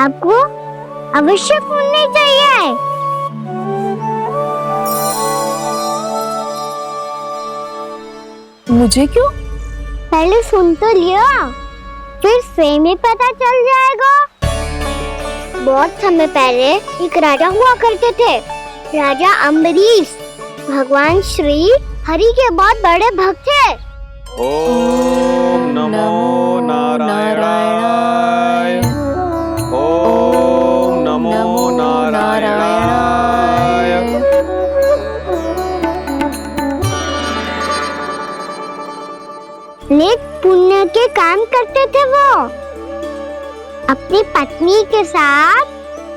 आपको अवश्य सुननी चाहिए।
मुझे क्यों?
पहले सुन तो लियो, फिर स्वयं ही पता चल जाएगा। बहुत समय पहले एक राजा हुआ करते थे, राजा अम्बरीश। भगवान श्री हरि के बहुत बड़े भक्त थे।
ओम नमो नारायणाय। ओम नमो नारायणाय।
नेक पुण्य के काम करते थे वो। अपनी पत्नी के साथ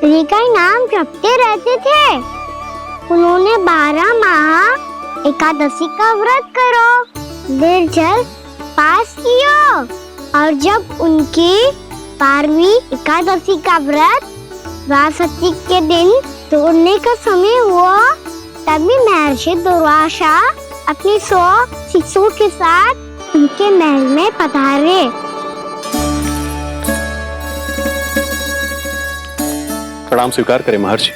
श्री का नाम जपते रहते थे। उन्होंने 12 माह एकादशी का व्रत करो निर्जल पास किया, और जब उनकी 12वीं एकादशी का व्रत द्वादशी के दिन तोड़ने का समय हुआ, तभी महर्षि दुर्वासा अपनी 100 शिष्यों के साथ उनके महल में पधारे।
प्रणाम स्वीकार करें महर्षि।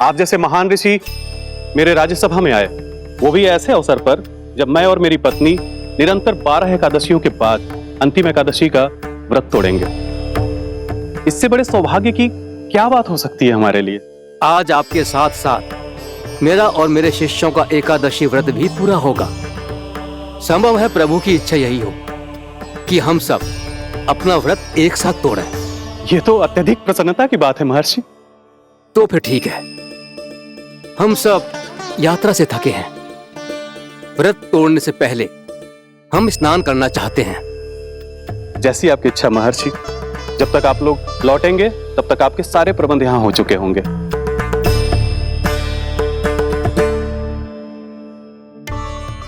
आप जैसे महान ऋषि मेरे राज्यसभा में आए, वो भी ऐसे अवसर पर जब मैं और मेरी पत्नी निरंतर 12 एकादशियों के बाद अंतिम एकादशी का व्रत तोड़ेंगे। इससे बड़े सौभाग्य की क्या बात हो सकती है हमारे लिए?
आज आपके साथ साथ मेरा और मेरे शिष्यों का एकादशी व्रत भी पूरा होगा। संभव है प्रभु की इच्छा यही हो कि हम सब अपना व्रत एक साथ तोड़ें।
ये तो अत्यधिक प्रसन्नता की बात है महर्षि।
तो फिर ठीक है, हम सब यात्रा से थके हैं। व्रत तोड़ने से पहले हम स्नान करना चाहते हैं।
जैसी आपकी इच्छा महर्षि। जब तक आप लोग लौटेंगे तब तक आपके सारे प्रबंध यहाँ हो चुके होंगे।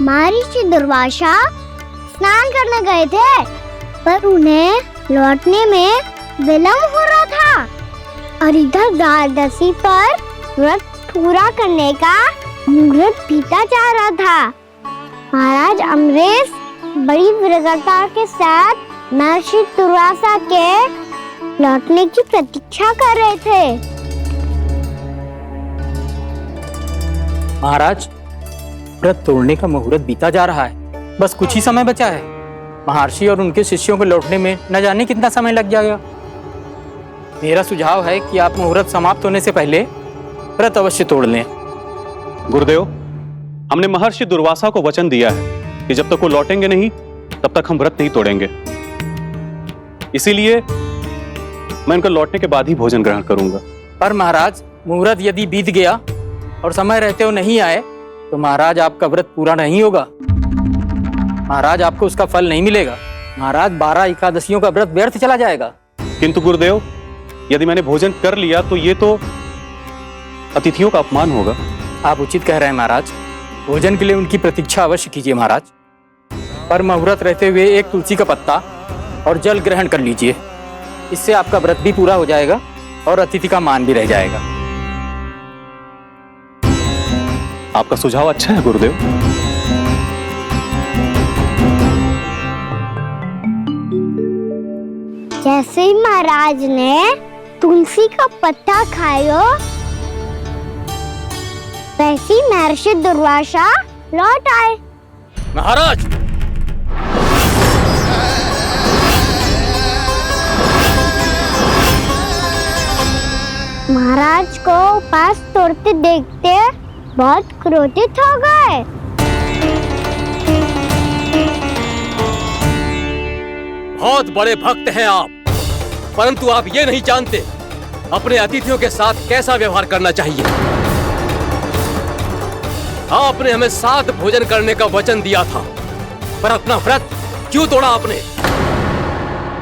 महर्षि दुर्वासा स्नान करने गए थे, पर उन्हें लौटने में विलंब हो रहा था, और इधर द्वादशी पर व्रत पूरा करने का मुहूर्त बीता जा रहा था। महाराज अम्बरीश बड़ी विरगता के साथ महर्षि दुर्वासा के लौटने की प्रतीक्षा कर रहे थे।
महाराज, व्रत तोड़ने का मुहूर्त बीता जा रहा है, बस कुछ ही समय बचा है। महर्षि और उनके शिष्यों को लौटने में न जाने कितना समय लग जाएगा। मेरा सुझाव है कि आप मुहूर्त समाप्त होने से पहले व्रत अवश्य तोड़ लें।
गुरुदेव, हमने महर्षि दुर्वासा को वचन दिया है कि जब तक वो लौटेंगे नहीं तब तक हम व्रत नहीं तोड़ेंगे। इसीलिए मैं उनके लौटने के बाद ही भोजन ग्रहण करूंगा।
पर महाराज, मुहूर्त यदि बीत गया और समय रहते हुए नहीं आए तो महाराज आपका व्रत पूरा नहीं होगा। महाराज, आपको उसका फल नहीं मिलेगा। महाराज, 12 एकादशियों का व्रत व्यर्थ चला जाएगा।
किंतु गुरुदेव, यदि मैंने भोजन कर लिया तो ये तो अतिथियों का अपमान होगा।
आप उचित कह रहे हैं महाराज। भोजन के लिए उनकी प्रतीक्षा अवश्य कीजिए महाराज। पर मुहूर्त रहते हुए एक तुलसी का पत्ता और जल ग्रहण कर लीजिए। इससे आपका व्रत भी पूरा हो जाएगा और अतिथि का मान भी रह जाएगा।
आपका सुझाव अच्छा है गुरुदेव।
जैसे ही महाराज ने तुलसी का पत्ता खाया, वैसे ही महर्षि दुर्वासा लौट आए।
महाराज,
महाराज को उपास तोड़ते देखते बहुत क्रोधित हो गए।
बहुत बड़े भक्त हैं आप, परंतु आप ये नहीं जानते अपने अतिथियों के साथ कैसा व्यवहार करना चाहिए। आपने हमें 7 भोजन करने का वचन दिया था, पर अपना व्रत क्यों तोड़ा आपने?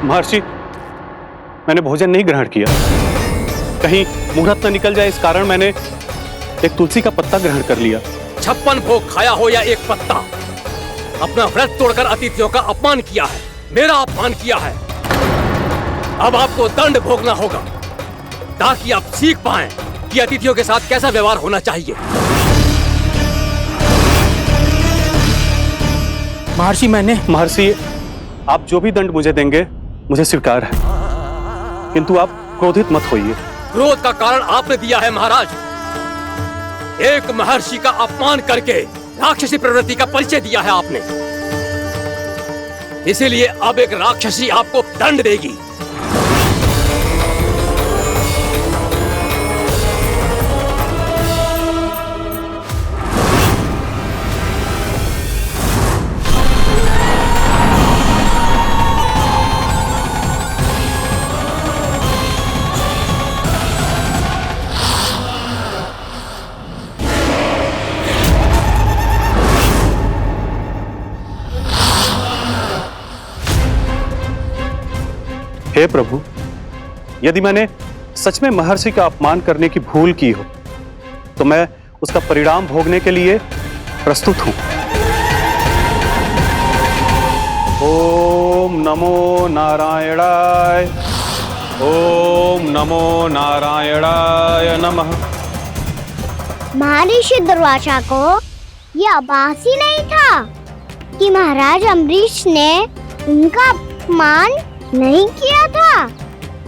महर्षि, मैंने भोजन नहीं ग्रहण किया। कहीं मुहूर्त न निकल जाए इस कारण मैंने एक तुलसी का पत्ता ग्रहण कर लिया।
56 भोग खाया हो या एक पत्ता, अपना व्रत तोड़कर अतिथियों का अपमान किया है, मेरा अपमान किया है। अब आपको दंड भोगना होगा ताकि आप सीख पाएं कि अतिथियों के साथ कैसा व्यवहार होना चाहिए।
महर्षि, आप जो भी दंड मुझे देंगे मुझे स्वीकार है, किंतु आप क्रोधित मत होइए।
क्रोध का कारण आपने दिया है महाराज। एक महर्षि का अपमान करके राक्षसी प्रवृत्ति का परिचय दिया है आपने, इसीलिए अब एक राक्षसी आपको दंड देगी।
हे प्रभु, यदि मैंने सच में महर्षि का अपमान करने की भूल की हो तो मैं उसका परिणाम भोगने के लिए प्रस्तुत हूं। ओम नमो नारायणाय, ओम नमो नारायणाय नमः।
महर्षि दुर्वासा को यह आभास ही नहीं था कि महाराज अम्बरीश ने उनका अपमान नहीं किया था,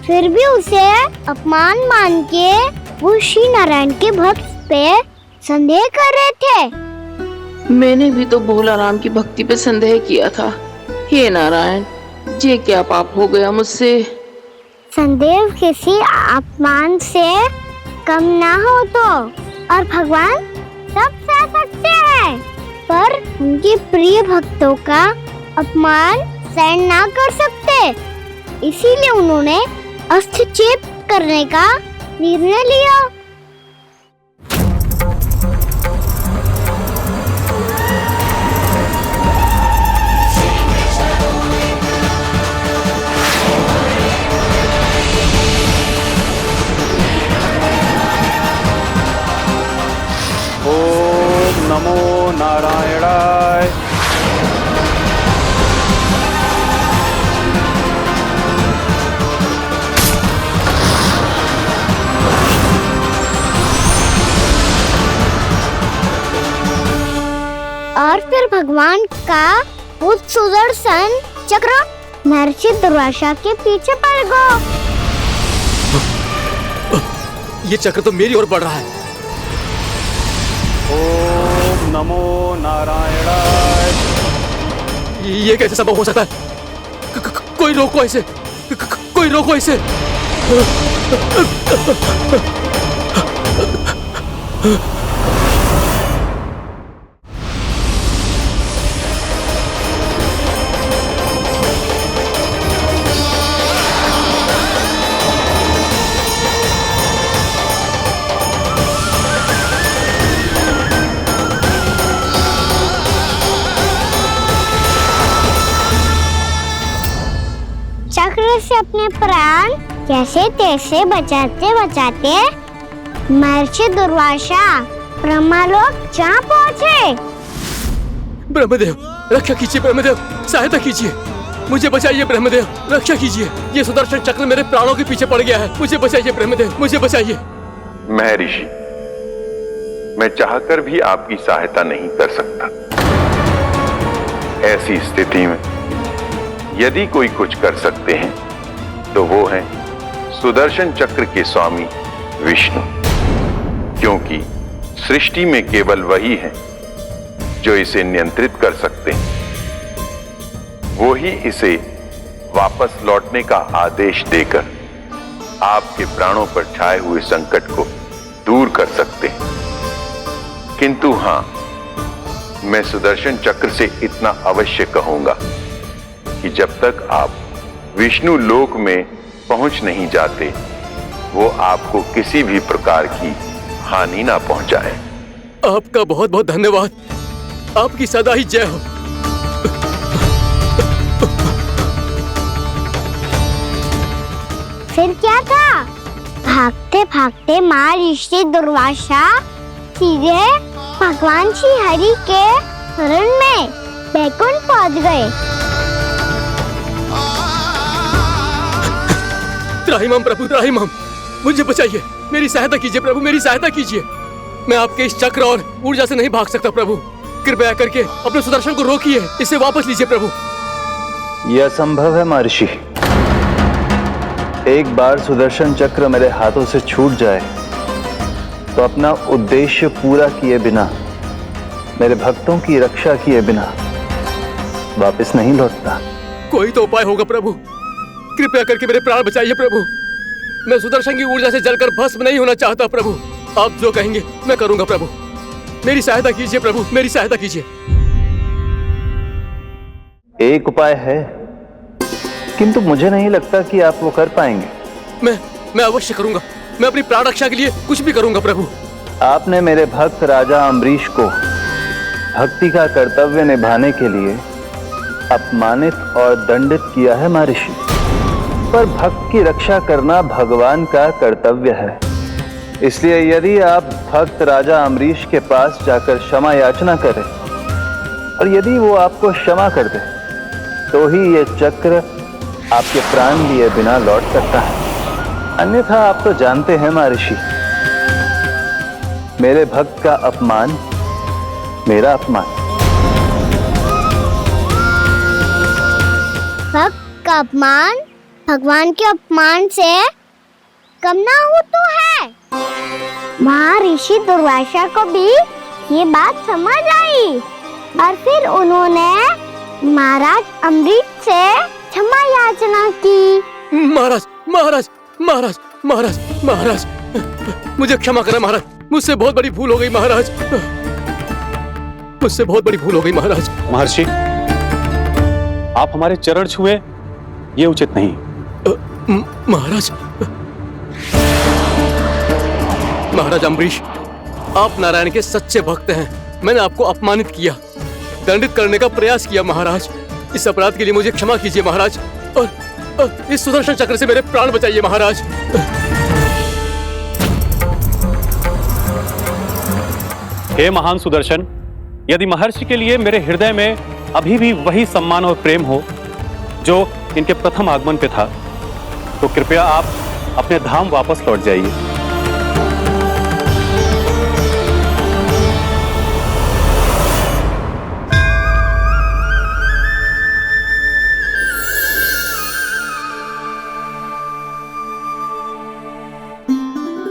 फिर भी उसे अपमान मान के वो श्री नारायण के भक्त पे संदेह कर रहे थे।
मैंने भी तो भोला राम की भक्ति पे संदेह किया था। हे नारायण, ये क्या पाप हो गया मुझसे?
संदेह किसी अपमान से कम ना हो तो, और भगवान सब सह सकते हैं, पर उनके प्रिय भक्तों का अपमान सहन ना कर सकते, इसीलिए उन्होंने अस्त्रच्छेद करने का निर्णय लिया।
ओम नमो नारायणाय।
और फिर भगवान का वो सुदर्शन चक्र महर्षि दुर्वासा के पीछे पड़ गया।
ये चक्र तो मेरी ओर बढ़ रहा है।
ओम नमो नारायणाय।
ये कैसे संभव हो सकता है? कोई रोको इसे, कोई रोको इसे।
चक्र से अपने प्राण कैसे तैसे बचाते बचाते महर्षि दुर्वासा ब्रह्मलोक जहाँ पहुँचे।
ब्रह्मदेव, रक्षा कीजिए। ब्रह्मदेव, सहायता कीजिए, मुझे बचाइए। ब्रह्मदेव, रक्षा कीजिए। ये सुदर्शन चक्र मेरे प्राणों के पीछे पड़ गया है, मुझे बचाइए। ब्रह्मदेव, मुझे बचाइए।
महर्षि, मैं चाहकर भी आपकी सहायता नहीं कर सकता। ऐसी स्थिति में यदि कोई कुछ कर सकते हैं तो वो है सुदर्शन चक्र के स्वामी विष्णु, क्योंकि सृष्टि में केवल वही है जो इसे नियंत्रित कर सकते हैं। वो ही इसे वापस लौटने का आदेश देकर आपके प्राणों पर छाए हुए संकट को दूर कर सकते हैं। किंतु हां, मैं सुदर्शन चक्र से इतना अवश्य कहूंगा कि जब तक आप विष्णु लोक में पहुंच नहीं जाते, वो आपको किसी भी प्रकार की हानि ना पहुंचाए।
आपका बहुत बहुत धन्यवाद। आपकी सदा ही जय हो।
फिर क्या था? भागते भागते माँ ऋषि दुर्वासा सीधे भगवान श्री हरि के शरण में बैकुंठ पहुंच गए।
त्राहिमाम प्रभु, त्राहिमाम, मुझे बचाइए, मेरी सहायता कीजिए प्रभु, मेरी सहायता कीजिए। मैं आपके इस चक्र और ऊर्जा से नहीं भाग सकता प्रभु। कृपया करके अपने सुदर्शन को रोकिए, इसे वापस लीजिए प्रभु।
यह असंभव है महर्षि। एक बार सुदर्शन चक्र मेरे हाथों से छूट जाए तो अपना उद्देश्य पूरा किए बिना, मेरे भक्तों की रक्षा किए बिना वापस नहीं लौटता।
कोई तो उपाय होगा प्रभु, कृपया करके मेरे प्राण बचाइए प्रभु। मैं सुदर्शन की ऊर्जा से जलकर भस्म नहीं होना चाहता प्रभु। आप जो कहेंगे मैं करूंगा प्रभु। मेरी सहायता कीजिए प्रभु, मेरी सहायता कीजिए।
एक उपाय है, किंतु मुझे नहीं लगता कि आप वो कर पाएंगे।
मैं अवश्य करूंगा। मैं अपनी प्राण रक्षा के लिए कुछ भी करूंगा प्रभु।
आपने मेरे भक्त राजा अम्बरीश को भक्ति का कर्तव्य निभाने के लिए अपमानित और दंडित किया है महर्षि, पर भक्त की रक्षा करना भगवान का कर्तव्य है। इसलिए यदि आप भक्त राजा अम्बरीश के पास जाकर क्षमा याचना करें और यदि वो आपको क्षमा कर दे तो ही ये चक्र आपके प्राण लिए बिना लौट सकता है। अन्यथा आप तो जानते हैं महर्षि, मेरे भक्त का अपमान मेरा अपमान।
भक्त का अपमान भगवान के अपमान से कम ना हो तो है। महर्षि दुर्वासा को भी ये बात समझ आई और फिर उन्होंने महाराज अम्बरीश से क्षमा याचना की।
महाराज महाराज महाराज महाराज महाराज, मुझे क्षमा करें महाराज, मुझसे बहुत बड़ी भूल हो गई महाराज, मुझसे बहुत बड़ी भूल हो गई महाराज।
महर्षि, आप हमारे चरण छुए ये उचित नहीं।
महाराज, महाराज अम्बरीश, आप नारायण के सच्चे भक्त हैं। मैंने आपको अपमानित किया, दंडित करने का प्रयास किया महाराज। इस अपराध के लिए मुझे क्षमा कीजिए महाराज, और इस सुदर्शन चक्र से मेरे प्राण बचाइए महाराज।
हे महान सुदर्शन, यदि महर्षि के लिए मेरे हृदय में अभी भी वही सम्मान और प्रेम हो जो इनके प्रथम आगमन पे था, तो कृपया आप अपने धाम वापस लौट जाइए।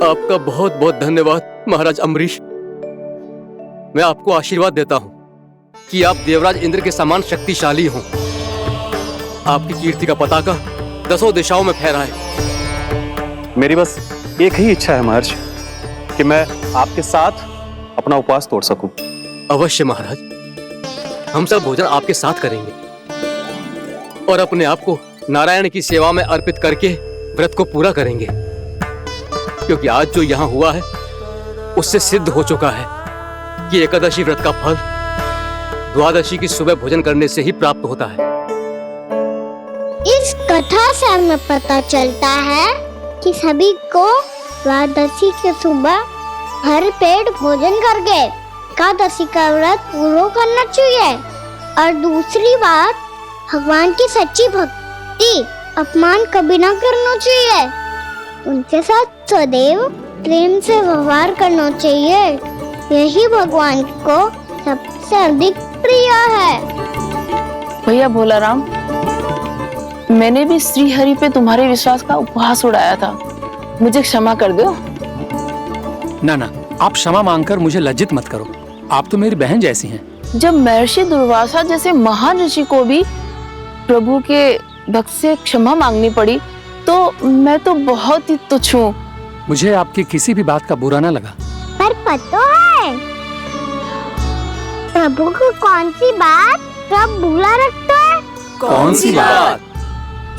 आपका बहुत बहुत धन्यवाद महाराज अम्बरीश। मैं आपको आशीर्वाद देता हूं कि आप देवराज इंद्र के समान शक्तिशाली हों। आपकी कीर्ति का पताका दसों दिशाओं में फहराए।
मेरी बस एक ही इच्छा है महर्षि, कि मैं आपके साथ अपना उपवास तोड़ सकूं।
अवश्य महाराज, हम सब भोजन आपके साथ करेंगे और अपने आप को नारायण की सेवा में अर्पित करके व्रत को पूरा करेंगे, क्योंकि आज जो यहाँ हुआ है उससे सिद्ध हो चुका है कि एकादशी व्रत का फल द्वादशी की सुबह भोजन करने से ही प्राप्त होता है।
इस कथा से हमें पता चलता है कि सभी को द्वादशी के सुबह भर पेट भोजन करके एकादशी का व्रत पूरा करना चाहिए। और दूसरी बात, भगवान की सच्ची भक्ति अपमान कभी ना करना चाहिए। उनके साथ सदैव प्रेम से व्यवहार करना चाहिए। यही भगवान को सबसे अधिक प्रिय है।
भैया भोला राम, मैंने भी श्री हरि पे तुम्हारे विश्वास का उपहास उड़ाया था, मुझे क्षमा कर दो।
ना ना, आप क्षमा मांगकर मुझे लज्जित मत करो, आप तो मेरी बहन जैसी हैं।
जब महर्षि दुर्वासा जैसे महान ऋषि को भी प्रभु के भक्त से क्षमा मांगनी पड़ी, तो मैं तो बहुत ही तुच्छ हूँ।
मुझे आपकी किसी भी बात का बुरा ना लगा।
पर पता है प्रभु को कौन सी बात सब भूला रखता है?
कौन सी बात?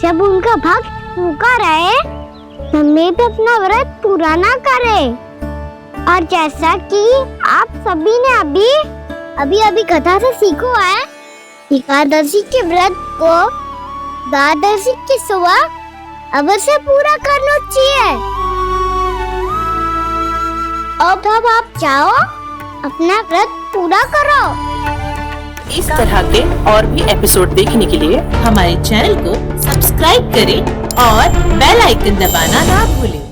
जब उनका भक्त भूखा रहे, हमें भी अपना व्रत पूरा ना करे, और जैसा कि आप सभी ने अभी कथा से सीखो है, एकादशी के व्रत को द्वादशी की सुबह अवश्य पूरा करना चाहिए। अब आप जाओ, अपना व्रत पूरा करो।
इस तरह के और भी एपिसोड देखने के लिए हमारे चैनल को सब्सक्राइब करें और बेल आइकन दबाना ना भूलें।